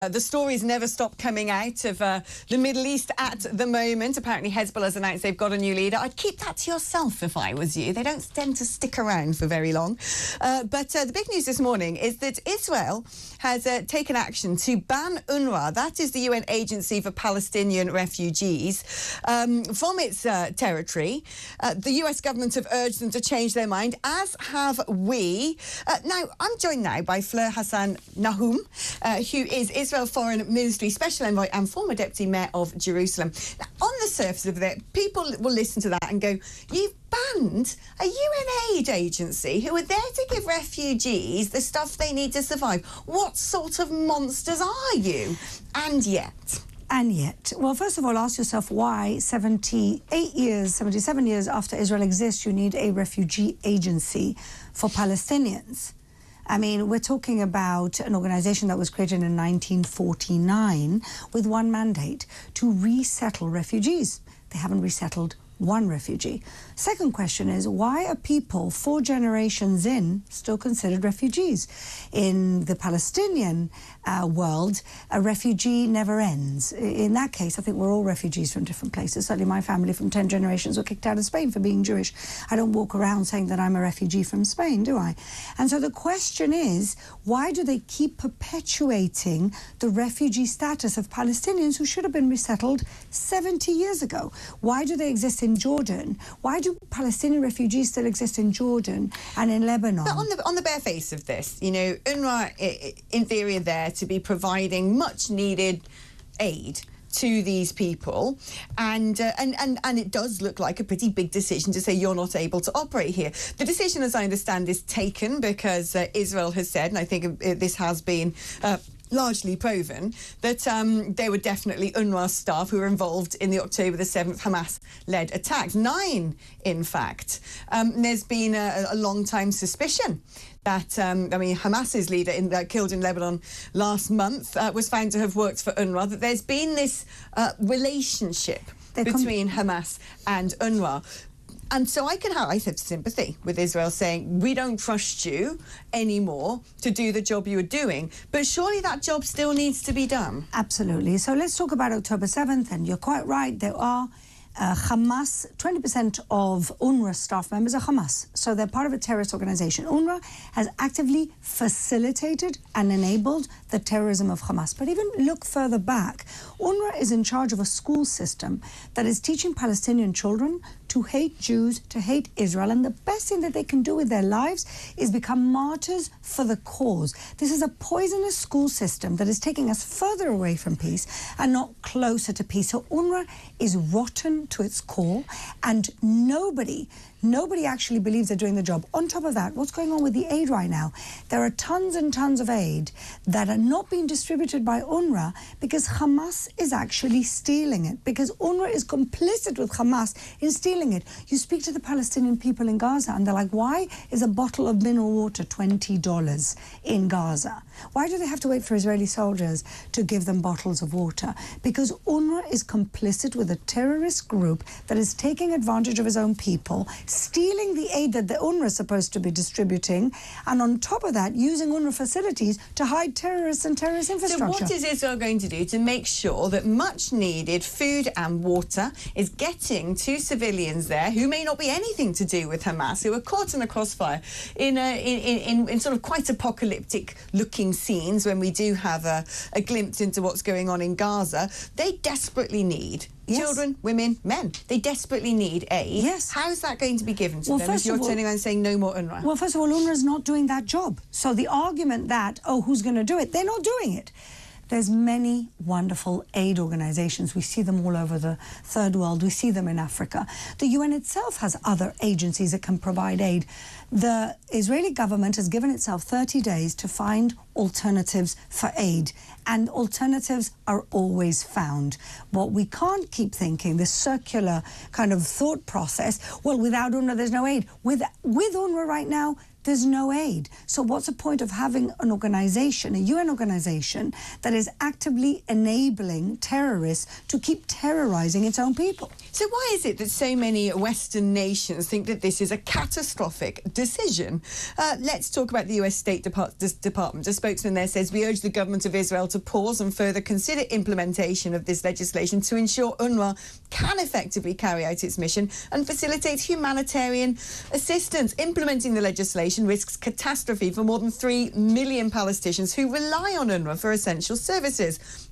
The stories never stop coming out of the Middle East at the moment. Apparently Hezbollah's announced they've got a new leader. I'd keep that to yourself if I was you. They don't tend to stick around for very long. But the big news this morning is that Israel has taken action to ban UNRWA, that is the UN Agency for Palestinian Refugees, from its territory. The US government have urged them to change their mind, as have we. Now, I'm joined now by Hassan-Nahoum, who is Israel Foreign Ministry Special Envoy and former Deputy Mayor of Jerusalem. Now, on the surface of it, people will listen to that and go, you've banned a UN aid agency who are there to give refugees the stuff they need to survive. What sort of monsters are you? And yet... Well, first of all, ask yourself why 77 years after Israel exists, you need a refugee agency for Palestinians. I mean, we're talking about an organization that was created in 1949 with one mandate: to resettle refugees. They haven't resettled one refugee. Second question is, why are people 4 generations in still considered refugees? In the Palestinian world, a refugee never ends. In that case, I think we're all refugees from different places. Certainly my family from 10 generations were kicked out of Spain for being Jewish. I don't walk around saying that I'm a refugee from Spain, do I? And so the question is, why do they keep perpetuating the refugee status of Palestinians who should have been resettled 70 years ago? Why do they exist in Jordan? Why do Palestinian refugees still exist in Jordan and in Lebanon? But on the bare face of this, you know, UNRWA, in theory, are there to be providing much needed aid to these people, and it does look like a pretty big decision to say you're not able to operate here. The decision, as I understand, is taken because Israel has said, and I think this has been largely proven, that there were definitely UNRWA staff who were involved in the October the 7th Hamas-led attacks. 9, in fact. There's been a long-time suspicion that, I mean, Hamas's leader killed in Lebanon last month was found to have worked for UNRWA, that there's been this relationship between Hamas and UNRWA. And so I have sympathy with Israel saying, we don't trust you anymore to do the job you were doing. But surely that job still needs to be done. Absolutely. So let's talk about October 7th. And you're quite right. There are Hamas, 20% of UNRWA staff members are Hamas. So they're part of a terrorist organization. UNRWA has actively facilitated and enabled the terrorism of Hamas. But even look further back, UNRWA is in charge of a school system that is teaching Palestinian children to hate Jews, to hate Israel, and the best thing that they can do with their lives is become martyrs for the cause. This is a poisonous school system that is taking us further away from peace and not closer to peace. So UNRWA is rotten to its core, and nobody actually believes they're doing the job. On top of that, what's going on with the aid right now? There are tons and tons of aid that are not being distributed by UNRWA because Hamas is actually stealing it, because UNRWA is complicit with Hamas in stealing it. You speak to the Palestinian people in Gaza and they're like, why is a bottle of mineral water $20 in Gaza? Why do they have to wait for Israeli soldiers to give them bottles of water? Because UNRWA is complicit with a terrorist group that is taking advantage of his own people, stealing the aid that the UNRWA is supposed to be distributing, and on top of that, using UNRWA facilities to hide terrorists and terrorist infrastructure. So what is Israel going to do to make sure that much-needed food and water is getting to civilians there who may not be anything to do with Hamas, who are caught in the crossfire in sort of quite apocalyptic-looking scenes when we do have a glimpse into what's going on in Gaza? They desperately need children, women, men. They desperately need aid. Yes. How is that going to be given to them if you're turning around and saying no more UNRWA? Well, first of all, UNRWA is not doing that job. So the argument that, oh, who's going to do it? They're not doing it. There's many wonderful aid organizations. We see them all over the third world. We see them in Africa. The UN itself has other agencies that can provide aid. The Israeli government has given itself 30 days to find alternatives for aid, and alternatives are always found. What we can't keep thinking, this circular kind of thought process, well, without UNRWA, there's no aid. With UNRWA right now, there's no aid. So what's the point of having an organization, a UN organization, that is actively enabling terrorists to keep terrorizing its own people? So why is it that so many Western nations think that this is a catastrophic decision? Let's talk about the US State Department. A spokesman there says, we urge the government of Israel to pause and further consider implementation of this legislation to ensure UNRWA can effectively carry out its mission and facilitate humanitarian assistance. Implementing the legislation risks catastrophe for more than 3 million Palestinians who rely on UNRWA for essential services.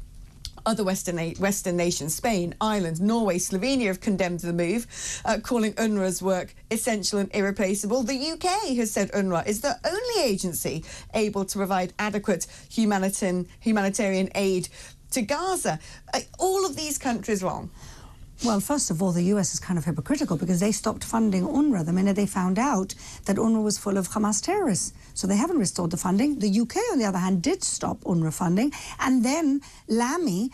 Other Western nations, Spain, Ireland, Norway, Slovenia, have condemned the move, calling UNRWA's work essential and irreplaceable. The UK has said UNRWA is the only agency able to provide adequate humanitarian aid to Gaza. All of these countries wrong. Well, first of all, the US is kind of hypocritical because they stopped funding UNRWA the minute they found out that UNRWA was full of Hamas terrorists. So they haven't restored the funding. The UK, on the other hand, did stop UNRWA funding. And then Lamy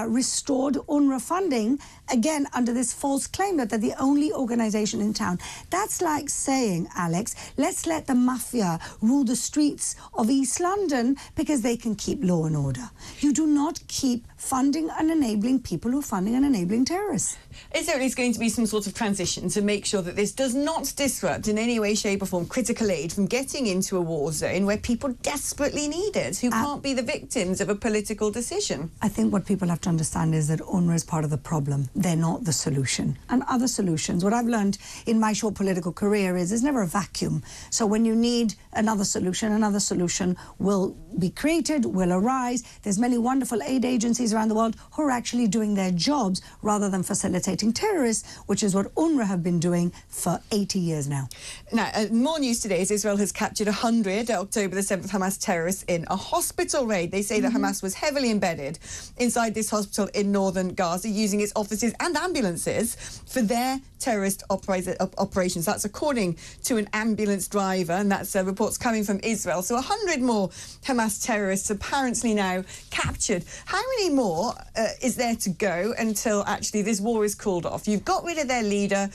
restored UNRWA funding, again, under this false claim that they're the only organization in town. That's like saying, Alex, let's let the mafia rule the streets of East London because they can keep law and order. You do not keep funding and enabling people who are funding and enabling terrorists. Is there at least going to be some sort of transition to make sure that this does not disrupt in any way, shape or form critical aid from getting into a war zone where people desperately need it, who can't be the victims of a political decision? I think what people have to understand is that UNRWA is part of the problem. They're not the solution. And other solutions, what I've learned in my short political career is there's never a vacuum. So when you need another solution will be created, will arise. There's many wonderful aid agencies around the world who are actually doing their jobs rather than facilitating terrorists, which is what UNRWA have been doing for 80 years now. Now, more news today is Israel has captured 100 October the 7th Hamas terrorists in a hospital raid. They say that Hamas was heavily embedded inside this hospital in northern Gaza, using its offices and ambulances for their terrorist operations. That's according to an ambulance driver, and that's reports coming from Israel. So 100 more Hamas terrorists apparently now captured. How many more is there to go until actually this war is called off? You've got rid of their leader.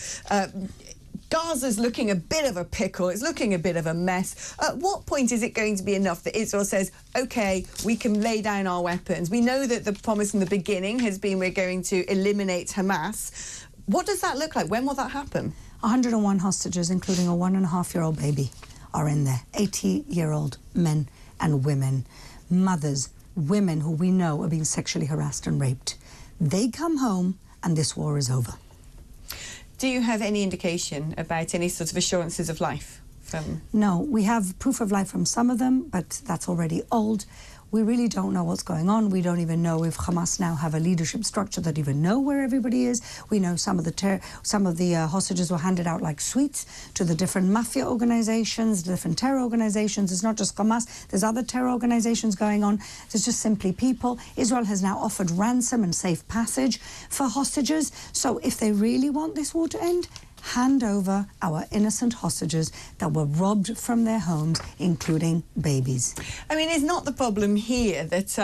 Gaza's looking a bit of a pickle. It's looking a bit of a mess. At what point is it going to be enough that Israel says, OK, we can lay down our weapons? We know that the promise in the beginning has been we're going to eliminate Hamas. What does that look like? When will that happen? 101 hostages, including a 1.5-year-old baby, are in there. 80-year-old men and women, mothers, women who we know are being sexually harassed and raped. They come home and this war is over. Do you have any indication about any sort of assurances of life from... No, we have proof of life from some of them, but that's already old. We really don't know what's going on. We don't even know if Hamas now have a leadership structure that even know where everybody is. We know some of the hostages were handed out like sweets to the different mafia organizations, different terror organizations. It's not just Hamas. There's other terror organizations going on. There's just simply people. Israel has now offered ransom and safe passage for hostages. So if they really want this war to end, hand over our innocent hostages that were robbed from their homes, including babies. I mean, is not the problem here that,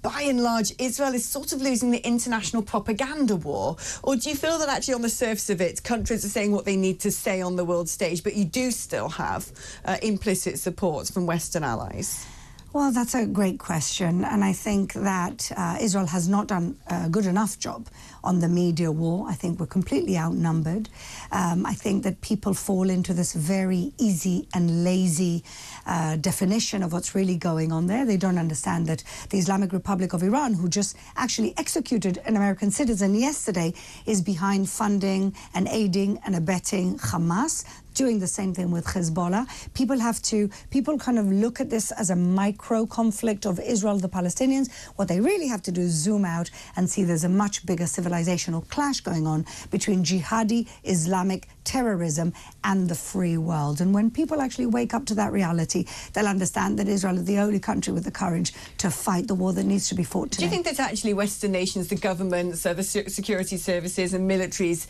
by and large, Israel is sort of losing the international propaganda war? Or do you feel that actually on the surface of it, countries are saying what they need to say on the world stage, but you do still have implicit support from Western allies? Well, that's a great question, and I think that Israel has not done a good enough job on the media war. I think we're completely outnumbered. I think that people fall into this very easy and lazy definition of what's really going on there. They don't understand that the Islamic Republic of Iran, who just actually executed an American citizen yesterday, is behind funding and aiding and abetting Hamas, doing the same thing with Hezbollah. People kind of look at this as a micro conflict of Israel, the Palestinians. What they really have to do is zoom out and see there's a much bigger civilizational clash going on between jihadi Islamic terrorism and the free world. And when people actually wake up to that reality, they'll understand that Israel is the only country with the courage to fight the war that needs to be fought today. Do you think that actually Western nations, the governments, the security services and militaries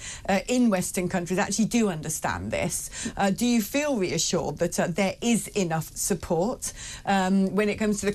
in Western countries actually do understand this? Do you feel reassured that there is enough support when it comes to the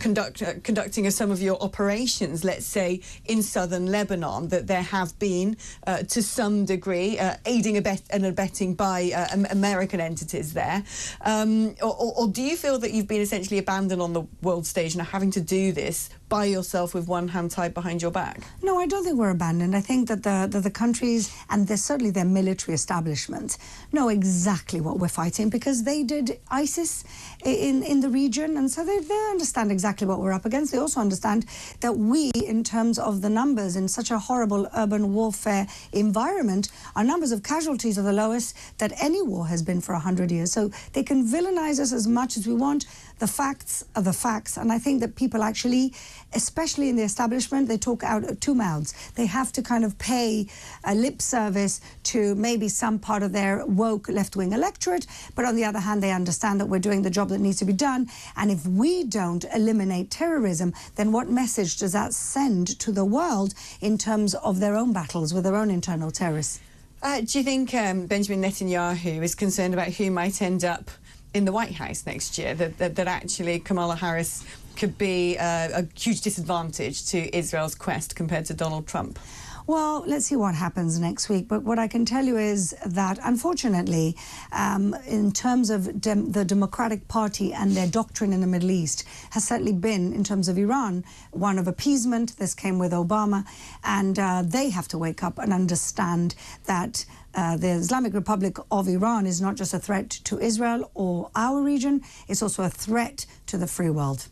conducting of some of your operations, let's say in southern Lebanon, that there have been, to some degree, aiding and abetting by American entities there, or do you feel that you've been essentially abandoned on the world stage and are having to do this by yourself with one hand tied behind your back? No, I don't think we're abandoned. I think that the countries, and certainly their military establishment, know exactly what we're fighting, because they did ISIS in the region, and so they understand exactly what we're up against. They also understand that we, in terms of the numbers in such a horrible urban warfare environment, our numbers of casualties are the lowest that any war has been for 100 years. So they can villainize us as much as we want. The facts are the facts, and I think that people actually, especially in the establishment, they talk out of two mouths. They have to kind of pay a lip service to maybe some part of their woke left-wing electorate, but on the other hand, they understand that we're doing the job that needs to be done, and if we don't eliminate terrorism, then what message does that send to the world in terms of their own battles with their own internal terrorists? Do you think Benjamin Netanyahu is concerned about who might end up in the White House next year, that actually Kamala Harris could be a huge disadvantage to Israel's quest compared to Donald Trump? Well, let's see what happens next week. But what I can tell you is that, unfortunately, in terms of the Democratic Party and their doctrine in the Middle East, has certainly been, in terms of Iran, one of appeasement. This came with Obama. And they have to wake up and understand that the Islamic Republic of Iran is not just a threat to Israel or our region, it's also a threat to the free world.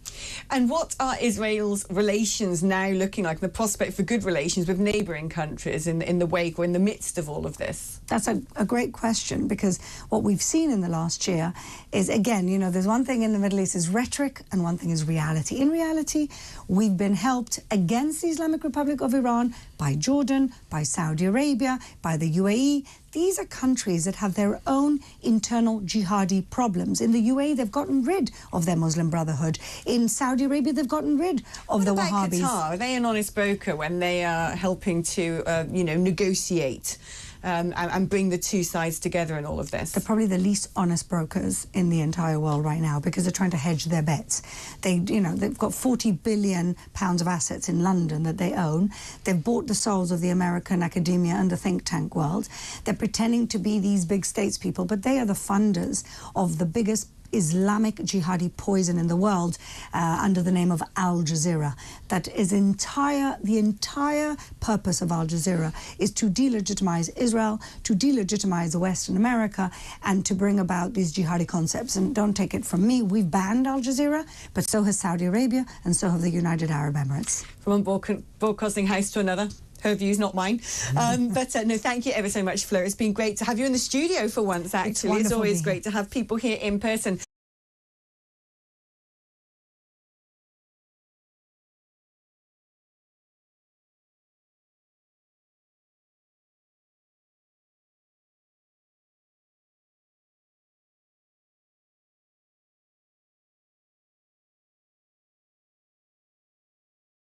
And what are Israel's relations now looking like, the prospect for good relations with neighbouring countries in the wake or in the midst of all of this? That's a great question, because what we've seen in the last year is, again, you know, there's one thing in the Middle East is rhetoric and one thing is reality. In reality, we've been helped against the Islamic Republic of Iran by Jordan, by Saudi Arabia, by the UAE. These are countries that have their own internal jihadi problems. In the UAE, they've gotten rid of their Muslim Brotherhood. In Saudi Arabia, they've gotten rid of the Wahhabis. Qatar? Are they an honest broker when they are helping to, negotiate and bring the two sides together in all of this? They're probably the least honest brokers in the entire world right now, because they're trying to hedge their bets. They've got 40 billion pounds of assets in London that they own. They've bought the souls of the American academia and the think tank world. They're pretending to be these big statespeople, but they are the funders of the biggest Islamic jihadi poison in the world, under the name of Al Jazeera. That is the entire purpose of Al Jazeera is to delegitimize Israel, to delegitimize the West and America, and to bring about these jihadi concepts. And don't take it from me, we've banned Al Jazeera, but so has Saudi Arabia, and so have the United Arab Emirates. From one broadcasting house to another. Her views, not mine. But no, thank you ever so much, Fleur. It's been great to have you in the studio for once, actually. It's always great to have people here in person.